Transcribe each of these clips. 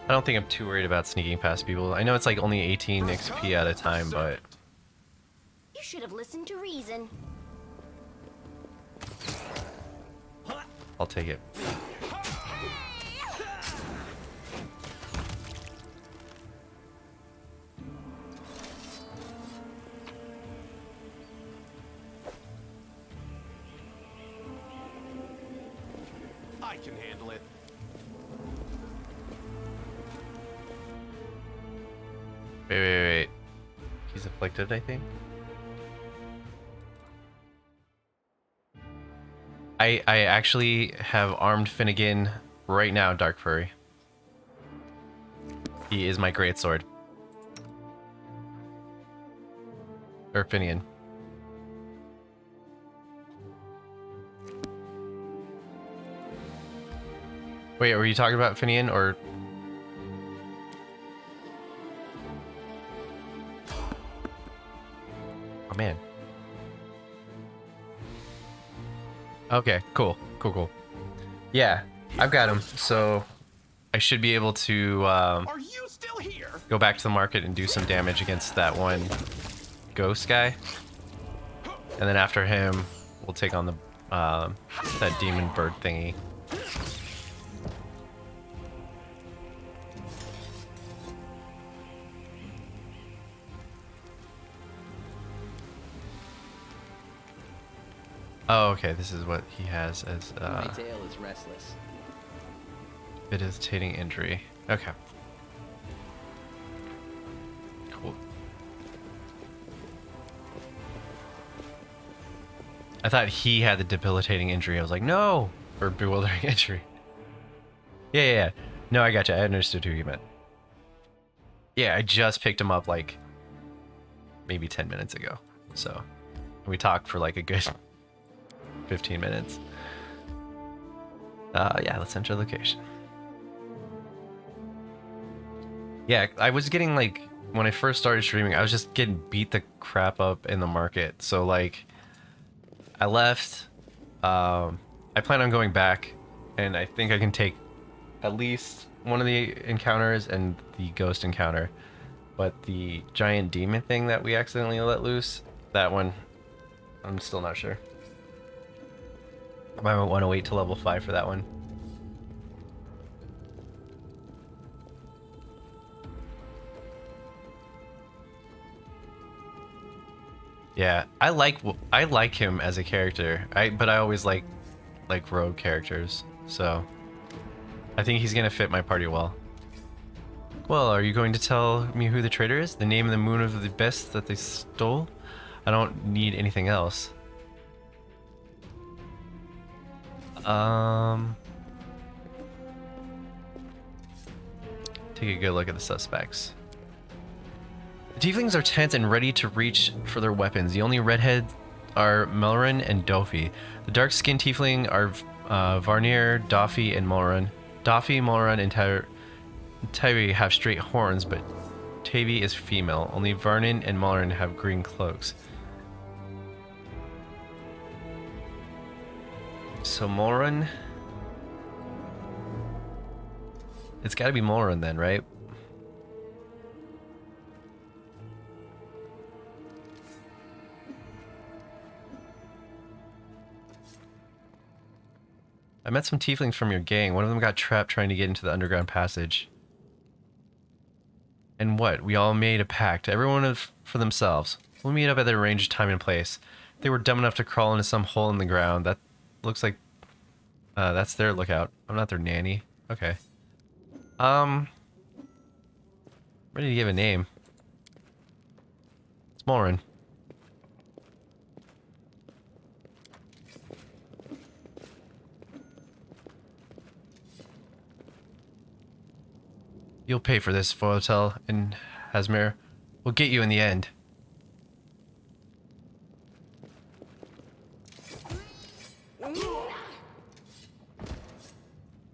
I don't think I'm too worried about sneaking past people. I know it's like only 18 XP at a time, but You should have listened to reason. I'll take it. I can handle it. Wait. He's afflicted, I think. I actually have armed Finnegan right now, Dark Furry. He is my greatsword. Or Finian. Wait, were you talking about Finian or... Oh, man. Okay, cool. Yeah, I've got him, so I should be able to Are you still here? go back to the market and do some damage against that one ghost guy. And then after him, we'll take on the that demon bird thingy. Oh, okay, this is what he has as My tail is restless. debilitating injury. Okay. Cool. I thought he had the debilitating injury. I was like, no! Or bewildering injury. Yeah. No, I gotcha. I understood who you meant. Yeah, I just picked him up like maybe 10 minutes ago. So we talked for like a good 15 minutes. Yeah, let's enter location. Yeah, I was getting like, when I first started streaming, I was just getting beat the crap up in the market. So like, I left. I plan on going back, and I think I can take at least one of the encounters and the ghost encounter. But the giant demon thing that we accidentally let loose, that one, I'm still not sure. I might want to wait till level 5 for that one. Yeah, I like him as a character. But I always like rogue characters. So I think he's gonna fit my party well. Well, are you going to tell me who the traitor is? The name of the moon of the best that they stole? I don't need anything else. Take a good look at the suspects. The tieflings are tense and ready to reach for their weapons. The only redheads are Melrin and Dofi. The dark-skinned tiefling are Varnir, Dofi, and Mulrun. Dofi, Mulrun, and Tyree have straight horns, but Tavi is female. Only Varnin and Mulrun have green cloaks. So Mulrun... It's gotta be Mulrun then, right? I met some tieflings from your gang. One of them got trapped trying to get into the underground passage. And what? We all made a pact. Everyone for themselves. We'll meet up at the arranged time and place. They were dumb enough to crawl into some hole in the ground. That looks like... that's their lookout. I'm not their nanny. Okay. Ready to give a name. It's Mulrun. You'll pay for this, Foitel and Hasmir. We'll get you in the end.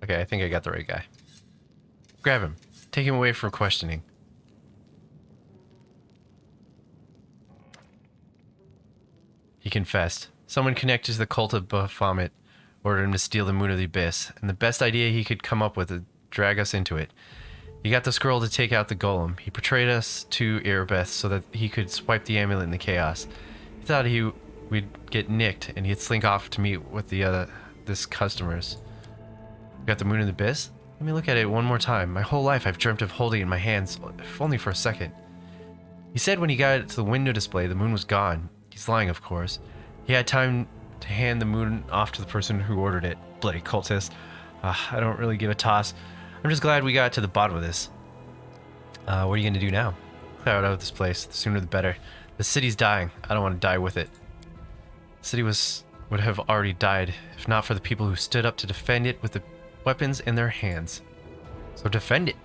Okay, I think I got the right guy. Grab him. Take him away for questioning. He confessed. Someone connected to the cult of Baphomet ordered him to steal the Moon of the Abyss, and the best idea he could come up with is drag us into it. He got the scroll to take out the golem. He betrayed us to Erebeth so that he could swipe the amulet in the chaos. He thought we'd get nicked and he'd slink off to meet with this customers. You got the moon in the abyss? Let me look at it one more time. My whole life I've dreamt of holding it in my hands, if only for a second. He said when he got it to the window display, the moon was gone. He's lying, of course. He had time to hand the moon off to the person who ordered it. Bloody cultist. I don't really give a toss. I'm just glad we got to the bottom of this. What are you going to do now? Clear out of this place. The sooner the better. The city's dying. I don't want to die with it. The city would have already died if not for the people who stood up to defend it with the weapons in their hands. So defend it.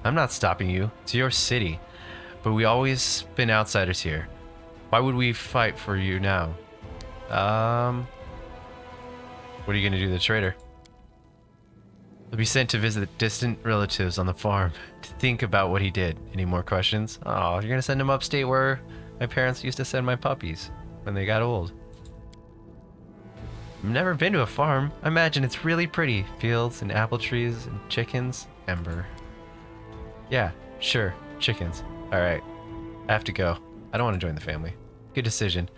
I'm not stopping you. It's your city. But we always been outsiders here. Why would we fight for you now? What are you going to do to the traitor? He'll be sent to visit distant relatives on the farm to think about what he did. Any more questions? Oh, you're going to send him upstate where my parents used to send my puppies when they got old. I've never been to a farm. I imagine it's really pretty. Fields and apple trees and chickens. Ember. Yeah, sure. Chickens. Alright. I have to go. I don't want to join the family. Good decision.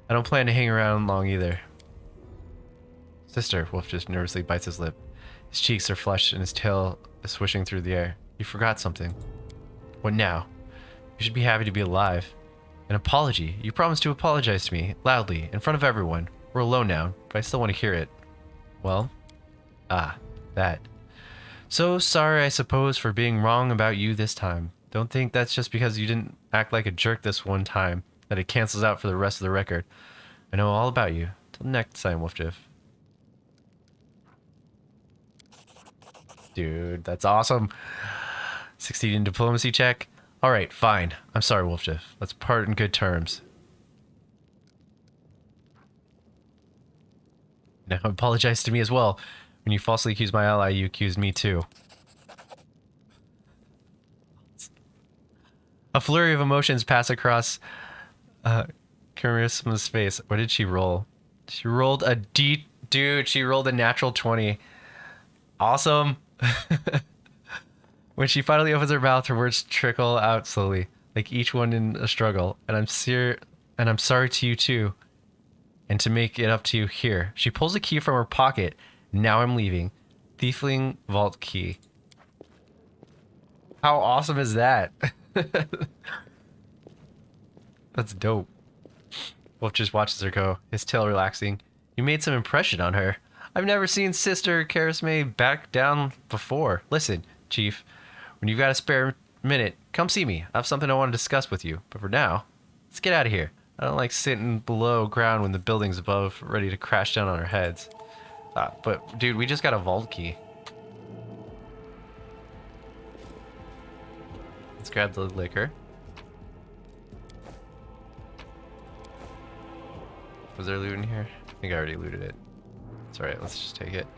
I don't plan to hang around long either. Sister, Wolf just nervously bites his lip. His cheeks are flushed and his tail is swishing through the air. You forgot something. What now? You should be happy to be alive. An apology. You promised to apologize to me, loudly, in front of everyone. We're alone now, but I still want to hear it. Well? That. So sorry, I suppose, for being wrong about you this time. Don't think that's just because you didn't act like a jerk this one time, that it cancels out for the rest of the record. I know all about you. Till next time, Wolfjiff. Dude, that's awesome. Succeed in diplomacy check. Alright, fine. I'm sorry, Wolfjiff. Let's part in good terms. Now apologize to me as well. When you falsely accused my ally, you accused me too. A flurry of emotions pass across Charisma's face. What did she roll? She rolled a dude, she rolled a natural 20. Awesome. When she finally opens her mouth, her words trickle out slowly, like each one in a struggle. And I'm sorry to you too. And to make it up to you here. She pulls a key from her pocket. Now I'm leaving. Thiefling vault key. How awesome is that? That's dope. Wolf just watches her go, his tail relaxing. You made some impression on her. I've never seen Sister Charisma back down before. Listen, Chief, when you've got a spare minute, come see me. I have something I want to discuss with you. But for now, let's get out of here. I don't like sitting below ground when the building's above, ready to crash down on our heads. But, dude, we just got a vault key. Let's grab the liquor. Was there loot in here? I think I already looted it. It's alright, let's just take it.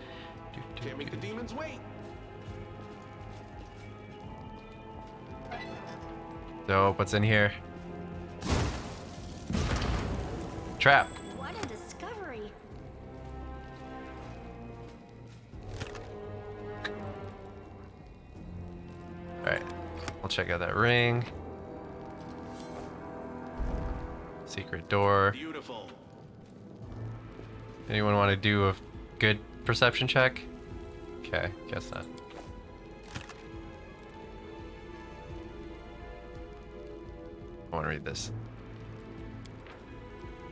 Can't make the demons wait. So, what's in here? Trap. What a discovery. Alright, we'll check out that ring. Secret door. Beautiful. Anyone want to do a good perception check? Okay, guess not. I want to read this.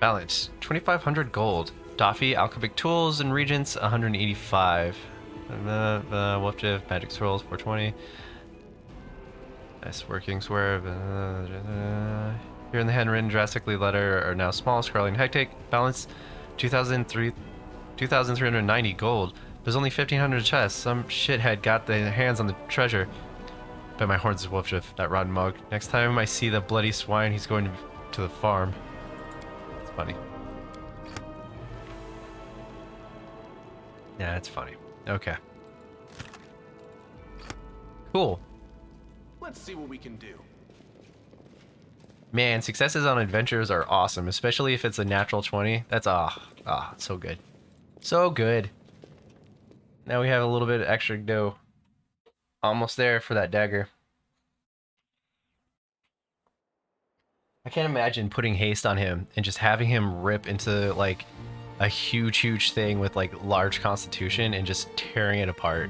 Balance, 2,500 gold. Doffy, alchemic tools and regents, 185. Wolfjiff, magic scrolls, 420. Nice working swear. Here in the handwritten drastically letter are now small, scrawling hectic. Balance, 2,390 gold. There's only 1,500 chests. Some shithead got their hands on the treasure. Bet my horns is Wolfjiff, that rotten mug. Next time I see the bloody swine, he's going to the farm. It's funny. Yeah, it's funny. Okay. Cool. Let's see what we can do. Man, successes on adventures are awesome, especially if it's a natural 20. That's so good. So good. Now we have a little bit of extra dough Almost there for that dagger. I can't imagine putting haste on him and just having him rip into like a huge thing with like large constitution and just tearing it apart.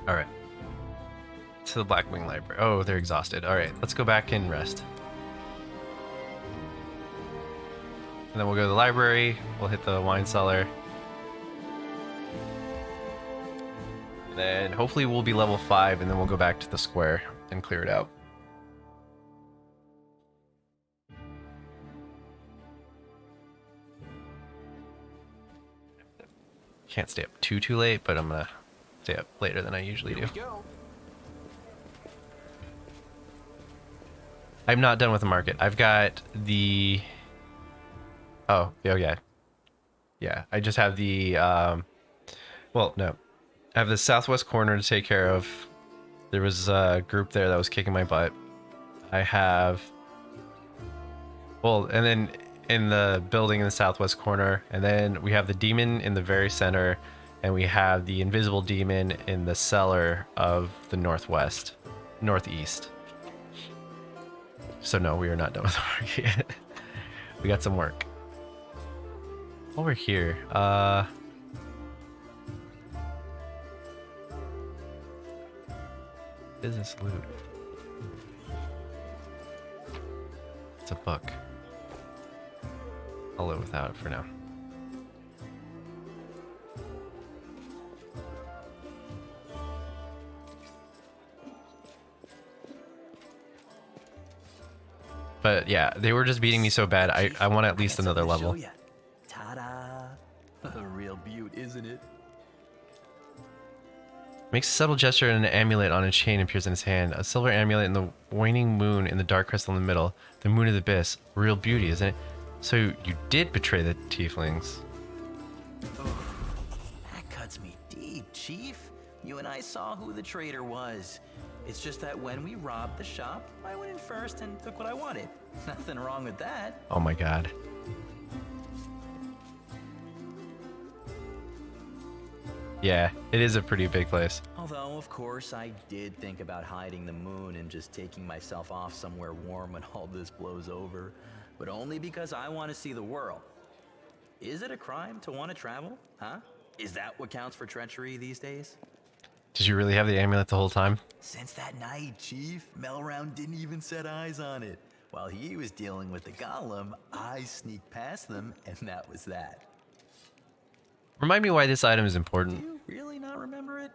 All right. To the Blackwing Library. Oh, they're exhausted. All right, let's go back and rest. And then we'll go to the library. We'll hit the wine cellar. And then hopefully we'll be level 5 and then we'll go back to the square and clear it out. Can't stay up too late, but I'm gonna stay up later than I usually do. Here we go. I'm not done with the market. I've got the... Oh yeah. Yeah, I just have the... Well, no. I have the southwest corner to take care of. There was a group there that was kicking my butt. I have... Well, and then in the building in the southwest corner, and then we have the demon in the very center, and we have the invisible demon in the cellar of the northeast. So no, we are not done with the market yet. We got some work. Over here, what is this loot? It's a book. I'll live without it for now. But yeah, they were just beating me so bad. I want at least another level. Ta-da! A real beaut, isn't it? Makes a subtle gesture and an amulet on a chain appears in his hand. A silver amulet in the waning moon in the dark crystal in the middle. The moon of the abyss. Real beauty, isn't it? So you did betray the tieflings. Oh, that cuts me deep, Chief. You and I saw who the traitor was. It's just that when we robbed the shop, I went in first and took what I wanted. Nothing wrong with that. Oh my god. Yeah, it is a pretty big place. Although, of course, I did think about hiding the moon and just taking myself off somewhere warm when all this blows over. But only because I want to see the world. Is it a crime to want to travel? Huh? Is that what counts for treachery these days? Did you really have the amulet the whole time? Since that night, Chief, Melround didn't even set eyes on it. While he was dealing with the golem, I sneaked past them, and that was that. Remind me why this item is important. Do you really not remember it?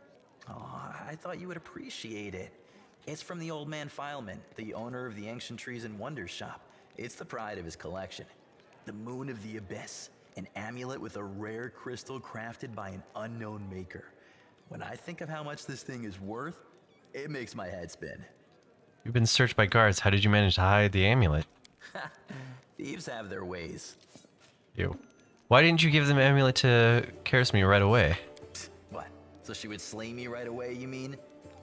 Oh, I thought you would appreciate it. It's from the old man Fileman, the owner of the Ancient Trees and Wonders shop. It's the pride of his collection. The Moon of the Abyss, an amulet with a rare crystal crafted by an unknown maker. When I think of how much this thing is worth, it makes my head spin. You've been searched by guards. How did you manage to hide the amulet? Thieves have their ways. You. Why didn't you give the amulet to Karisme right away? What? So she would slay me right away, you mean?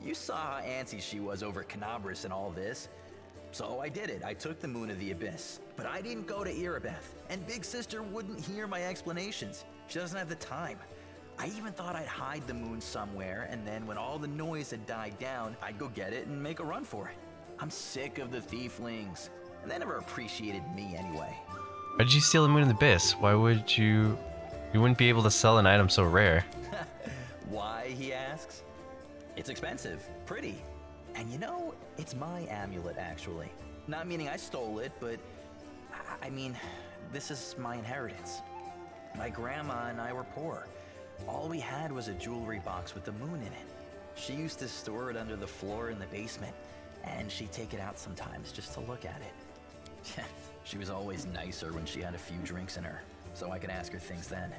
You saw how antsy she was over Canabras and all this. So I did it. I took the Moon of the Abyss. But I didn't go to Erebeth. And Big Sister wouldn't hear my explanations. She doesn't have the time. I even thought I'd hide the moon somewhere, and then when all the noise had died down, I'd go get it and make a run for it. I'm sick of the tieflings. And they never appreciated me anyway. Why did you steal the Moon of the Abyss? Why would you... You wouldn't be able to sell an item so rare. Why, he asks? It's expensive. Pretty. And you know, it's my amulet, actually. Not meaning I stole it, but... I mean, this is my inheritance. My grandma and I were poor. All we had was a jewelry box with the moon in it. She used to store it under the floor in the basement, and she'd take it out sometimes just to look at it. She was always nicer when she had a few drinks in her, so I could ask her things then.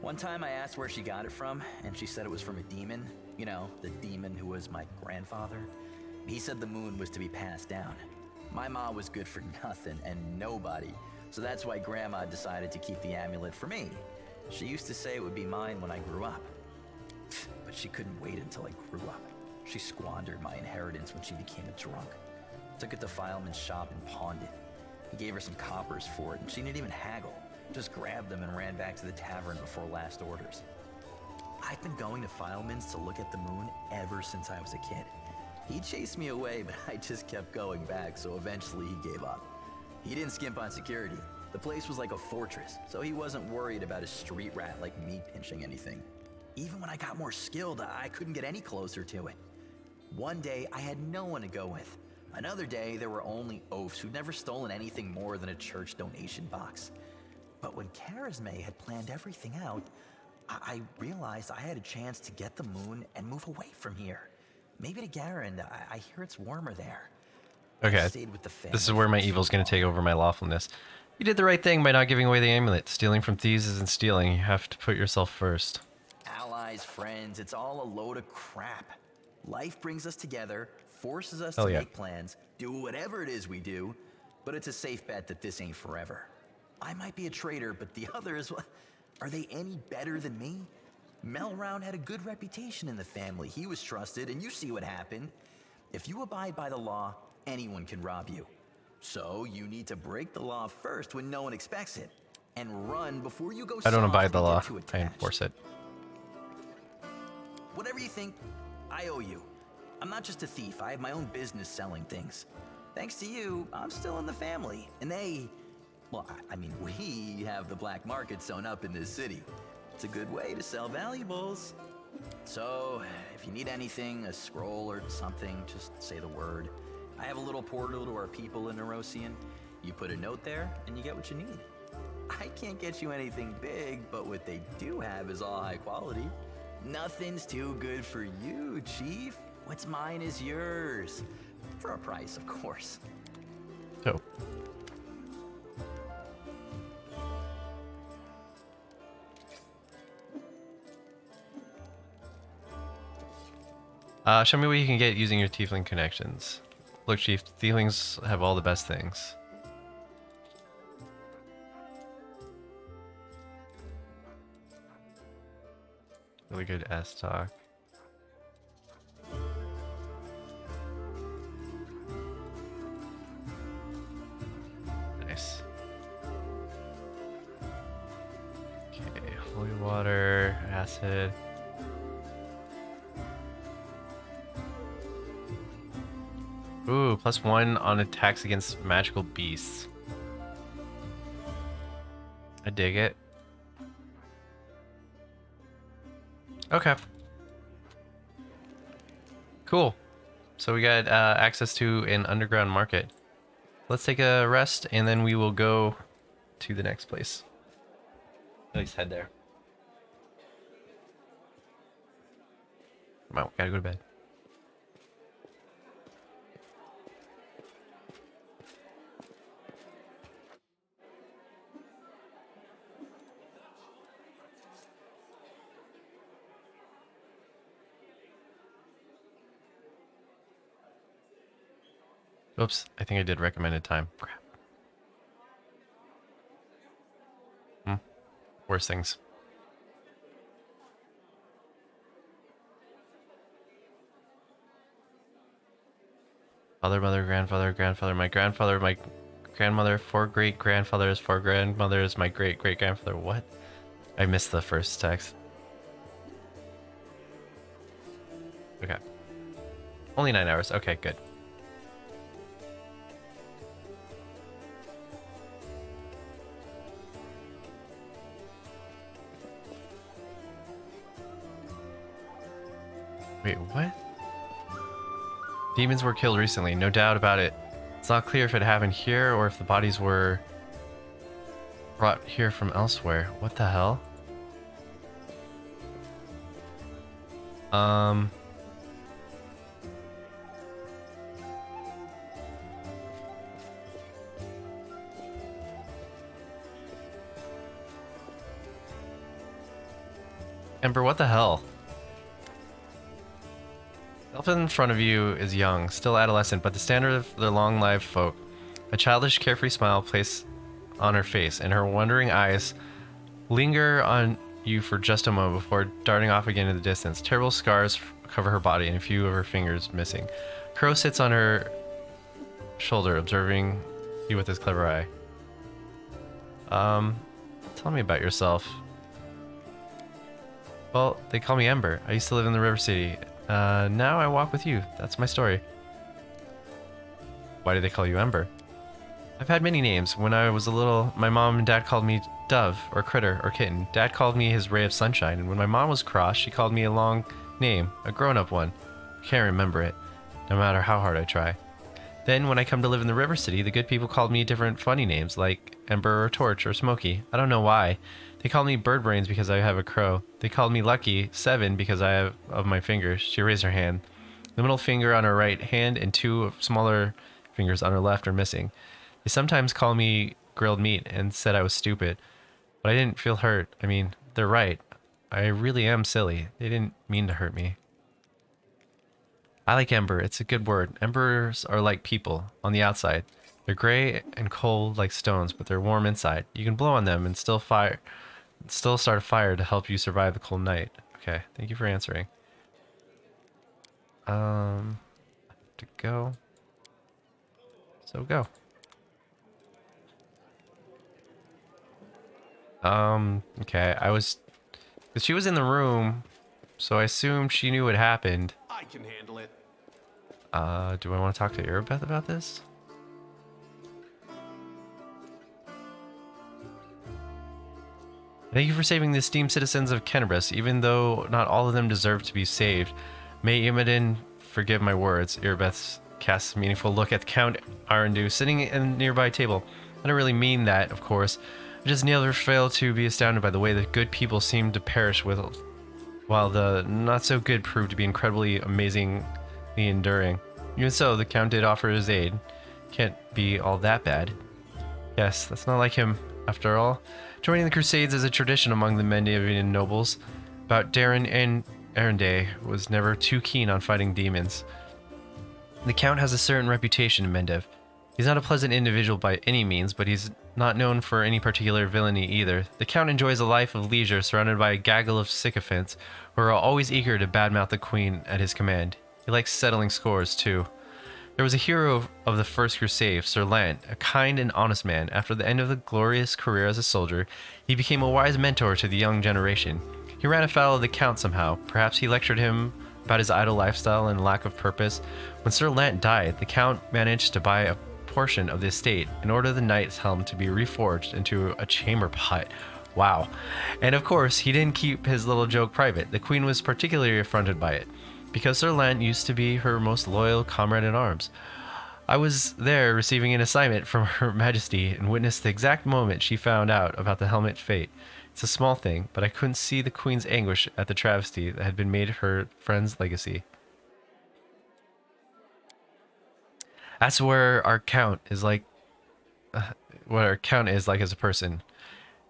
One time I asked where she got it from, and she said it was from a demon. You know, the demon who was my grandfather. He said the moon was to be passed down. My ma was good for nothing and nobody, so that's why Grandma decided to keep the amulet for me. She used to say it would be mine when I grew up. But she couldn't wait until I grew up. She squandered my inheritance when she became a drunk. Took it to Fileman's shop and pawned it. He gave her some coppers for it, and she didn't even haggle. Just grabbed them and ran back to the tavern before last orders. I've been going to Fileman's to look at the moon ever since I was a kid. He chased me away, but I just kept going back, so eventually he gave up. He didn't skimp on security. The place was like a fortress, so he wasn't worried about a street rat like me pinching anything. Even when I got more skilled, I couldn't get any closer to it. One day, I had no one to go with. Another day, there were only oafs who'd never stolen anything more than a church donation box. But when Charisme had planned everything out, I realized I had a chance to get the moon and move away from here. Maybe to Garen. I hear it's warmer there. Okay, I stayed with the family this is where my evil's going to take over my lawfulness. You did the right thing by not giving away the amulet. Stealing from thieves isn't stealing. You have to put yourself first. Allies, friends, it's all a load of crap. Life brings us together, forces us Hell to yeah. make plans, do whatever it is we do, but it's a safe bet that this ain't forever. I might be a traitor, but the others, are they any better than me? Melround had a good reputation in the family. He was trusted, and you see what happened. If you abide by the law, anyone can rob you. So you need to break the law first when no one expects it, and run before you go I don't soft abide and the get law. too I attached. enforce it. Whatever you think, I owe you. I'm not just a thief. I have my own business selling things. Thanks to you, I'm still in the family. And we have the black market sewn up in this city. It's a good way to sell valuables. So, if you need anything, a scroll or something, just say the word. I have a little portal to our people in Nerosian. You put a note there, and you get what you need. I can't get you anything big, but what they do have is all high quality. Nothing's too good for you, Chief. What's mine is yours. For a price, of course. So, show me what you can get using your tiefling connections. Look, Chief, tieflings have all the best things. Really good ass talk. Nice. Okay, holy water, acid. Ooh, +1 on attacks against magical beasts. I dig it. Okay. Cool. So we got access to an underground market. Let's take a rest and then we will go to the next place. At least head there. Come on, gotta go to bed. Oops, I think I did recommended time. Crap. Worse things. Father, mother, grandfather, grandfather, my grandmother, 4 great-grandfathers, 4 grandmothers, my great-great-grandfather. What? I missed the first text. Okay. Only 9 hours. Okay, good. Wait, what? Demons were killed recently, no doubt about it. It's not clear if it happened here or if the bodies were brought here from elsewhere. What the hell? Ember, what the hell? The elf in front of you is young, still adolescent, but the standard of the long-lived folk. A childish, carefree smile plays on her face, and her wondering eyes linger on you for just a moment before darting off again in the distance. Terrible scars cover her body, and a few of her fingers missing. Crow sits on her shoulder, observing you with his clever eye. Tell me about yourself. Well, they call me Ember. I used to live in the River City. Now I walk with you. That's my story. Why do they call you Ember? I've had many names. When I was a little, my mom and dad called me Dove, or Critter, or Kitten. Dad called me his ray of sunshine, and when my mom was cross, she called me a long name, a grown-up one. I can't remember it, no matter how hard I try. Then, when I come to live in the River City, the good people called me different funny names, like Ember or Torch or Smoky. I don't know why. They called me Bird Brains because I have a crow. They called me Lucky 7 because I have of my fingers. She raised her hand. The middle finger on her right hand and 2 smaller fingers on her left are missing. They sometimes call me Grilled Meat and said I was stupid. But I didn't feel hurt. I mean, they're right. I really am silly. They didn't mean to hurt me. I like Ember. It's a good word. Embers are like people on the outside. They're gray and cold like stones, but they're warm inside. You can blow on them and still start a fire to help you survive the cold night. Okay, thank you for answering. To go. So go. Okay, she was in the room, so I assumed she knew what happened. I can handle it. Do I want to talk to Irabeth about this? Thank you for saving the esteemed citizens of Kenabris, even though not all of them deserve to be saved. May Imodin forgive my words. Irabeth casts a meaningful look at Count Arandu, sitting in a nearby table. I don't really mean that, of course. I just never fail to be astounded by the way the good people seem to perish with, while the not-so-good proved to be incredibly, amazingly enduring. Even so, the Count did offer his aid. Can't be all that bad. Yes, that's not like him, after all. Joining the Crusades is a tradition among the Mendavian nobles. But Darren and Arendelle was never too keen on fighting demons. The Count has a certain reputation in Mendev. He's not a pleasant individual by any means, but he's not known for any particular villainy either. The Count enjoys a life of leisure surrounded by a gaggle of sycophants who are always eager to badmouth the Queen at his command. He likes settling scores, too. There was a hero of the First Crusade, Sir Lant, a kind and honest man. After the end of the glorious career as a soldier, he became a wise mentor to the young generation. He ran afoul of the Count somehow. Perhaps he lectured him about his idle lifestyle and lack of purpose. When Sir Lant died, the Count managed to buy a portion of the estate in order the knight's helm to be reforged into a chamber pot. Wow. And of course, he didn't keep his little joke private. The Queen was particularly affronted by it, because Sir Lant used to be her most loyal comrade-in-arms. I was there receiving an assignment from Her Majesty and witnessed the exact moment she found out about the helmet fate. It's a small thing, but I couldn't see the Queen's anguish at the travesty that had been made her friend's legacy. That's where our Count is like, what our Count is like as a person.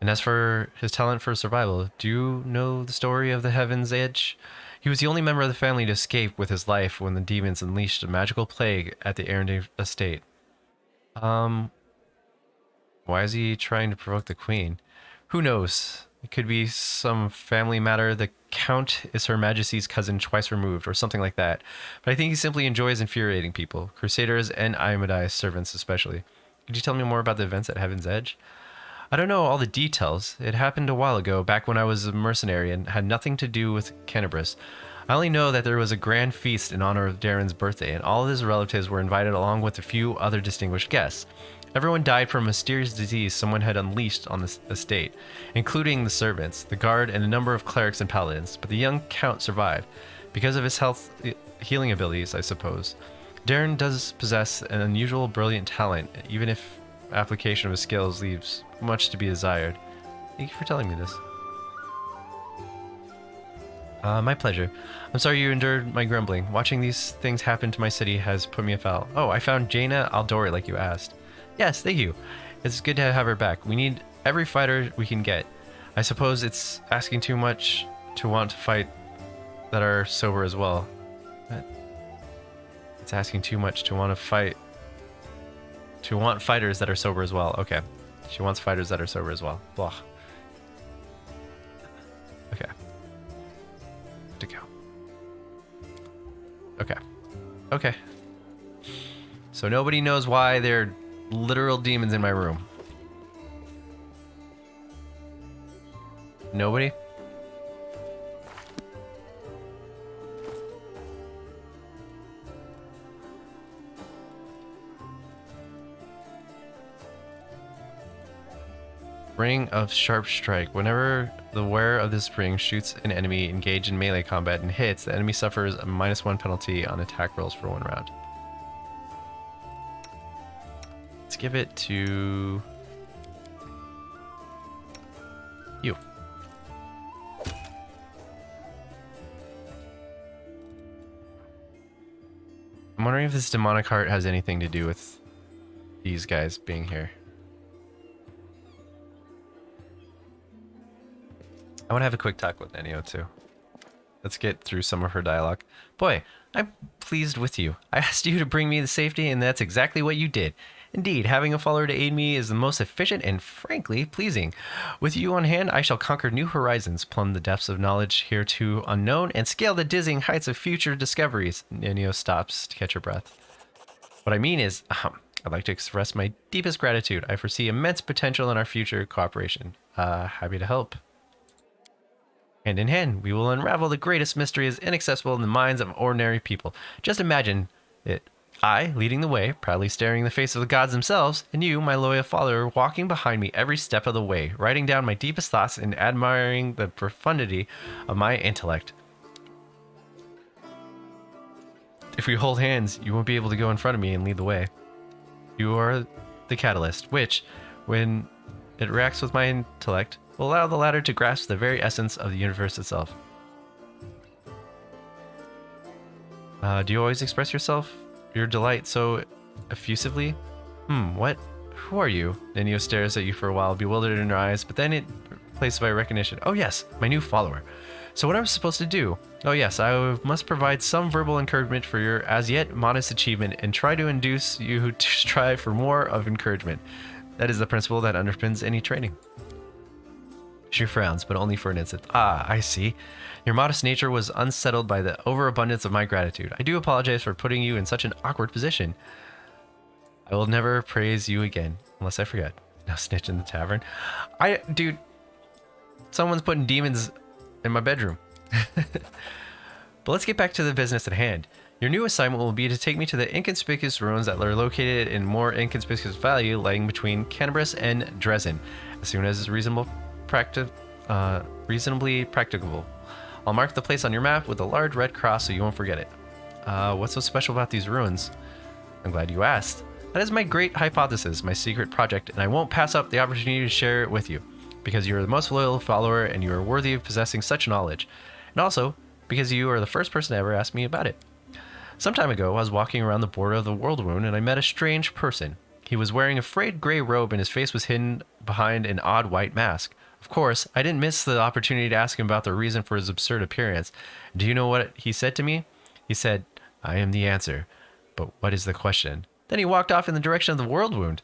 And as for his talent for survival, do you know the story of the Heaven's Edge? He was the only member of the family to escape with his life when the demons unleashed a magical plague at the Arendelle estate. Why is he trying to provoke the Queen? Who knows? It could be some family matter. The Count is Her Majesty's cousin twice removed, or something like that. But I think he simply enjoys infuriating people, Crusaders and Iomadai's servants especially. Could you tell me more about the events at Heaven's Edge? I don't know all the details. It happened a while ago, back when I was a mercenary and had nothing to do with Kenabris. I only know that there was a grand feast in honor of Darren's birthday, and all of his relatives were invited along with a few other distinguished guests. Everyone died from a mysterious disease someone had unleashed on the estate, including the servants, the guard, and a number of clerics and paladins, but the young Count survived, because of his healing abilities, I suppose. Darren does possess an unusual brilliant talent, even if application of his skills leaves much to be desired. Thank you for telling me this. My pleasure. I'm sorry you endured my grumbling. Watching these things happen to my city has put me afoul. Oh, I found Jaina Aldori like you asked. Yes, thank you. It's good to have her back. We need every fighter we can get. I suppose it's asking too much to want to fight that are sober as well. What? It's asking too much to want to fight. To want fighters that are sober as well. Okay. She wants fighters that are sober as well. Blah. Okay. To go. Okay. Okay. So nobody knows why there are literal demons in my room. Nobody? Ring of Sharp Strike. Whenever the wearer of this ring shoots an enemy engaged in melee combat and hits, the enemy suffers a -1 penalty on attack rolls for 1 round. Let's give it to you. I'm wondering if this demonic heart has anything to do with these guys being here. I want to have a quick talk with Nenio too. Let's get through some of her dialogue. Boy, I'm pleased with you. I asked you to bring me the safety, and that's exactly what you did. Indeed, having a follower to aid me is the most efficient and frankly pleasing. With you on hand, I shall conquer new horizons, plumb the depths of knowledge hereto unknown, and scale the dizzying heights of future discoveries. Nenio stops to catch her breath. What I mean is, I'd like to express my deepest gratitude. I foresee immense potential in our future cooperation. Happy to help. Hand in hand, we will unravel the greatest mysteries inaccessible in the minds of ordinary people. Just imagine it. I, leading the way, proudly staring in the face of the gods themselves, and you, my loyal follower, walking behind me every step of the way, writing down my deepest thoughts and admiring the profundity of my intellect. If we hold hands, you won't be able to go in front of me and lead the way. You are the catalyst, which, when it reacts with my intellect, will allow the latter to grasp the very essence of the universe itself. Do you always express your delight so effusively? What? Who are you? Nenio stares at you for a while, bewildered in her eyes, but then it replaced by recognition. Oh yes, my new follower. So what am I supposed to do? Oh yes, I must provide some verbal encouragement for your as yet modest achievement and try to induce you to strive for more of encouragement. That is the principle that underpins any training. She frowns, but only for an instant. Ah, I see. Your modest nature was unsettled by the overabundance of my gratitude. I do apologize for putting you in such an awkward position. I will never praise you again, unless I forget. No snitch in the tavern. Dude, someone's putting demons in my bedroom. But let's get back to the business at hand. Your new assignment will be to take me to the inconspicuous ruins that are located in more inconspicuous valley lying between Canterbury and Dresden, as soon as is reasonably practicable. I'll mark the place on your map with a large red cross so you won't forget it. What's so special about these ruins? I'm glad you asked. That is my great hypothesis, my secret project, and I won't pass up the opportunity to share it with you, because you are the most loyal follower and you are worthy of possessing such knowledge, and also because you are the first person to ever ask me about it. Some time ago, I was walking around the border of the world wound and I met a strange person. He was wearing a frayed gray robe and his face was hidden behind an odd white mask. Of course, I didn't miss the opportunity to ask him about the reason for his absurd appearance. Do you know what he said to me? He said, "I am the answer, but what is the question?" Then he walked off in the direction of the world wound.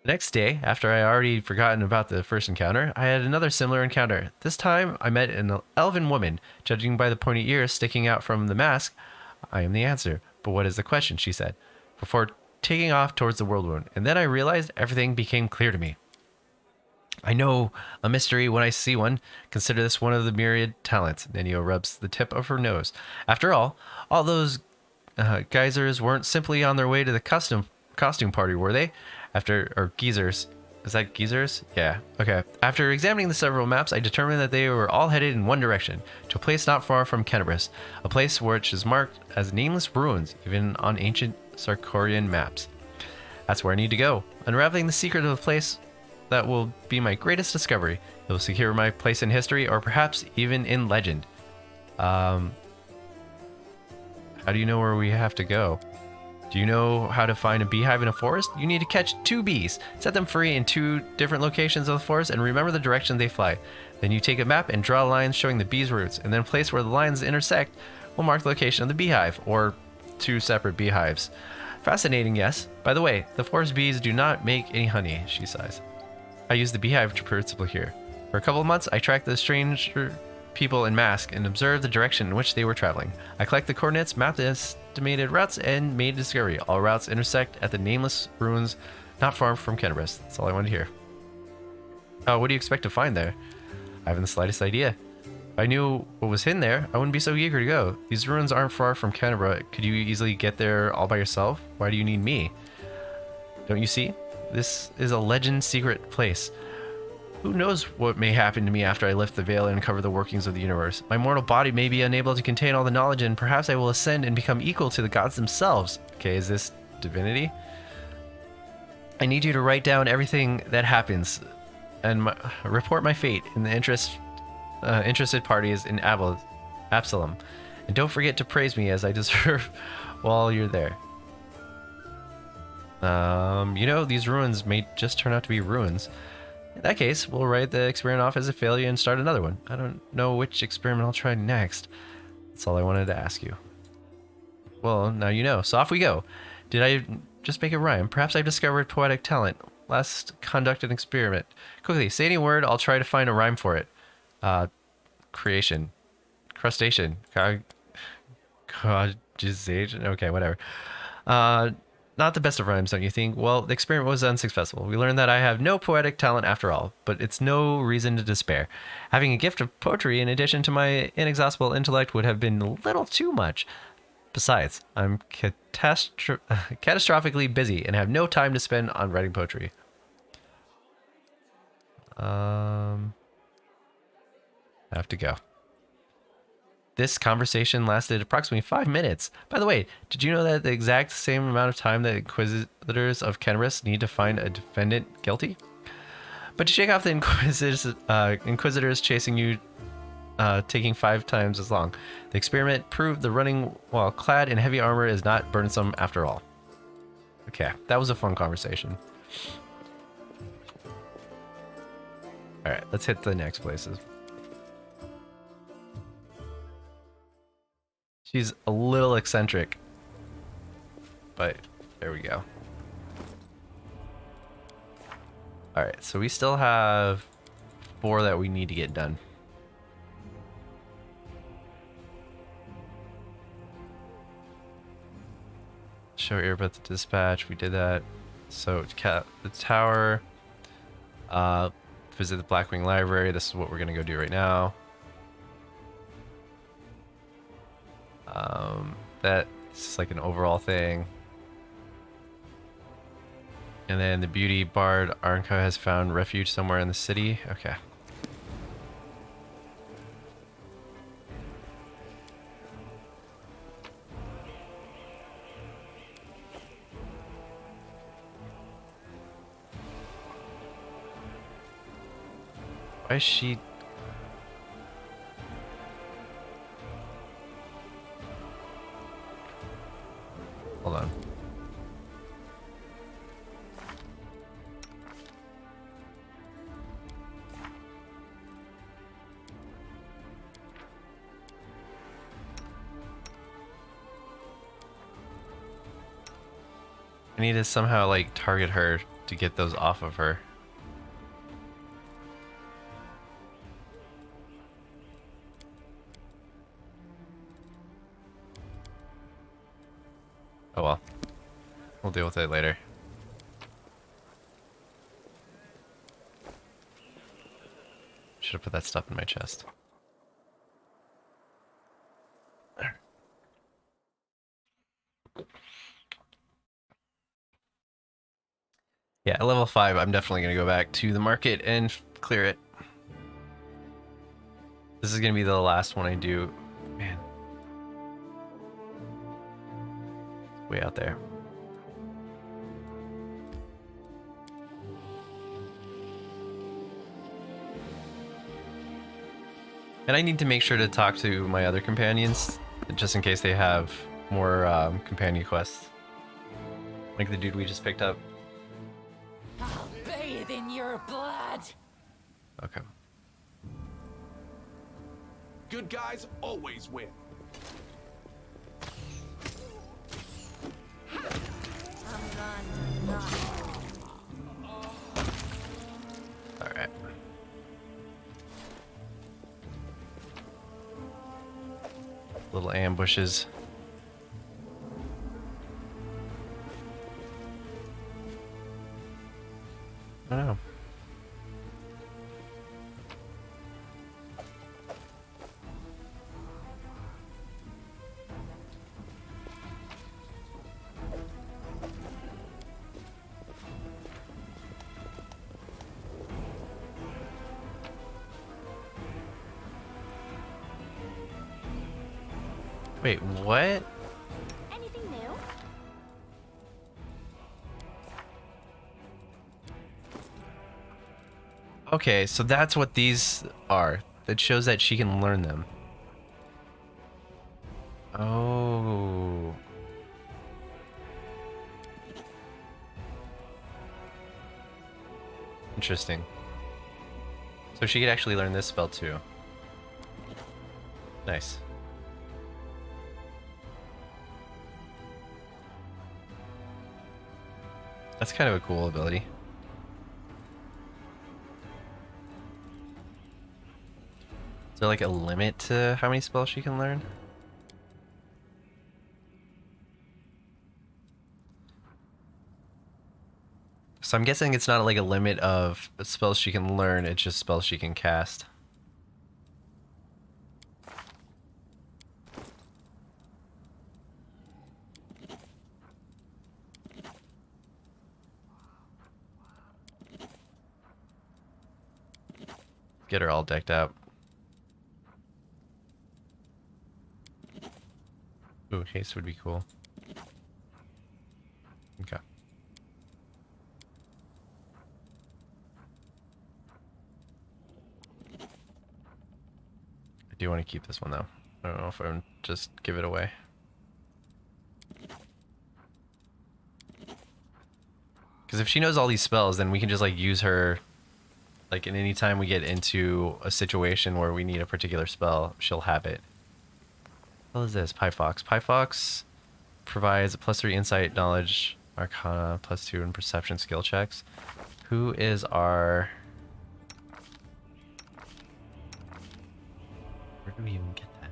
The next day, after I had already forgotten about the first encounter, I had another similar encounter. This time, I met an elven woman. Judging by the pointy ears sticking out from the mask, I am the answer, but what is the question, she said, before taking off towards the world wound. And then I realized everything became clear to me. I know a mystery when I see one. Consider this one of the myriad talents. Nenio rubs the tip of her nose. After all those geysers weren't simply on their way to the costume party, were they? Or geezers. Is that geezers? Yeah. Okay. After examining the several maps, I determined that they were all headed in one direction, to a place not far from Canterbury, a place which is marked as nameless ruins, even on ancient Sarkorian maps. That's where I need to go. Unraveling the secret of the place that will be my greatest discovery. It will secure my place in history, or perhaps even in legend. How do you know where we have to go? Do you know how to find a beehive in a forest? You need to catch 2 bees, set them free in 2 different locations of the forest, and remember the direction they fly. Then you take a map and draw lines showing the bees' routes, and then a place where the lines intersect will mark the location of the beehive, or 2 separate beehives. Fascinating, yes? By the way, the forest bees do not make any honey, she sighs. I use the beehive principle here. For a couple of months, I tracked the stranger people in masks and observed the direction in which they were traveling. I collect the coordinates, mapped the estimated routes, and made a discovery. All routes intersect at the nameless ruins not far from Canterbury. That's all I wanted to hear. What do you expect to find there? I haven't the slightest idea. If I knew what was hidden there, I wouldn't be so eager to go. These ruins aren't far from Canterbury. Could you easily get there all by yourself? Why do you need me? Don't you see? This is a legend secret place. Who knows what may happen to me after I lift the veil and uncover the workings of the universe? My mortal body may be unable to contain all the knowledge, and perhaps I will ascend and become equal to the gods themselves. Okay, is this divinity? I need you to write down everything that happens and report my fate in the interested parties in Absalom. And don't forget to praise me as I deserve while you're there. You know, these ruins may just turn out to be ruins. In that case, we'll write the experiment off as a failure and start another one. I don't know which experiment I'll try next. That's all I wanted to ask you. Well, now you know. So off we go. Did I just make a rhyme? Perhaps I've discovered poetic talent. Last conduct an experiment. Quickly, say any word. I'll try to find a rhyme for it. Creation. Crustacean. Cogitation. Okay, whatever. Not the best of rhymes, don't you think? Well, the experiment was unsuccessful. We learned that I have no poetic talent after all, but it's no reason to despair. Having a gift of poetry in addition to my inexhaustible intellect would have been a little too much. Besides, I'm catastrophically busy and have no time to spend on writing poetry. I have to go. This conversation lasted approximately 5 minutes. By the way, did you know that the exact same amount of time that inquisitors of Kenris need to find a defendant guilty? But to shake off the inquisitors chasing you, taking 5 times as long. The experiment proved the running while clad in heavy armor is not burdensome after all. Okay, that was a fun conversation. Alright, let's hit the next places. She's a little eccentric, but there we go. Alright, so we still have 4 that we need to get done. Show ear about the dispatch, we did that. So the tower, visit the Blackwing Library, this is what we're gonna go do right now. That's like an overall thing. And then the beauty bard Arnko has found refuge somewhere in the city. Okay. Why is she... Hold on. I need to somehow like target her to get those off of her. Oh well. We'll deal with it later. Should have put that stuff in my chest. There. Yeah, at level 5, I'm definitely going to go back to the market and clear it. This is going to be the last one I do. Man. It's way out there. And I need to make sure to talk to my other companions, just in case they have more companion quests. Like the dude we just picked up. I'll bathe in your blood. Okay. Good guys always win. Alright. Little ambushes. I don't know. Wait, what? Anything new? Okay, so that's what these are. That shows that she can learn them. Oh. Interesting. So she could actually learn this spell too. Nice. That's kind of a cool ability. Is there like a limit to how many spells she can learn? So I'm guessing it's not like a limit of spells she can learn, it's just spells she can cast. Get her all decked out. Ooh, haste would be cool. Okay. I do want to keep this one though. I don't know if I would just give it away. Because if she knows all these spells, then we can just like use her, like in any time we get into a situation where we need a particular spell, she'll have it. What is this? Pyfox. Pyfox provides a +3 insight, knowledge, arcana, +2 in perception skill checks. Who is our... Where do we even get that?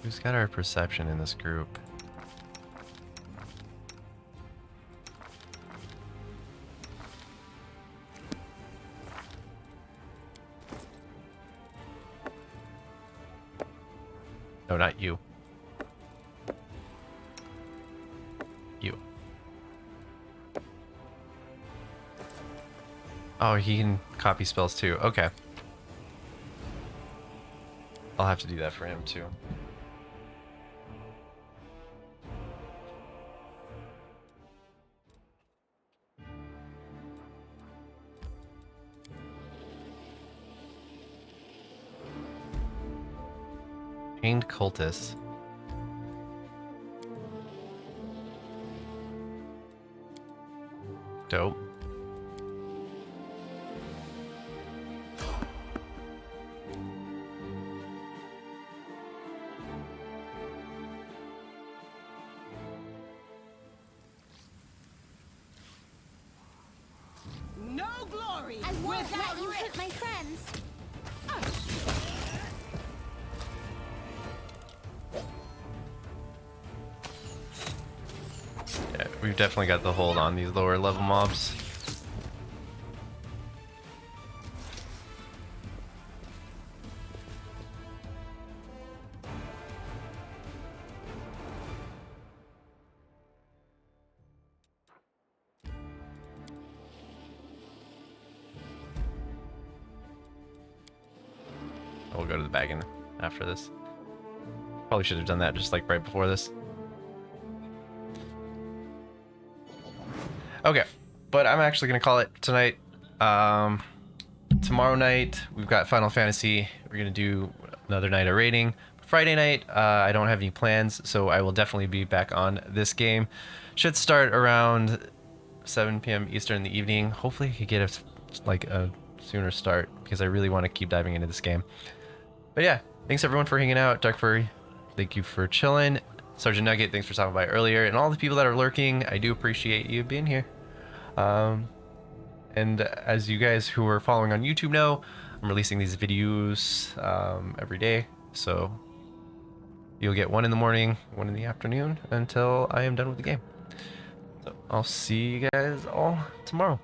Who's got our perception in this group? No, not you. You. Oh, he can copy spells too. Okay. I'll have to do that for him too. Pained cultists. Dope. No glory I won't without let you risk. hurt my friends. Yeah, we've definitely got the hold on these lower level mobs. We'll go to the bagging after this. Probably should have done that just like right before this. Okay, but I'm actually gonna call it tonight. Tomorrow night we've got Final Fantasy. We're gonna do another night of raiding. Friday night, I don't have any plans, so I will definitely be back on this game. Should start around 7 p.m. Eastern in the evening. Hopefully, I could get a sooner start because I really want to keep diving into this game. But yeah, thanks everyone for hanging out. Dark Furry, thank you for chilling. Sergeant Nugget, thanks for stopping by earlier. And all the people that are lurking, I do appreciate you being here. And as you guys who are following on YouTube know, I'm releasing these videos every day. So you'll get one in the morning, one in the afternoon until I am done with the game. So I'll see you guys all tomorrow.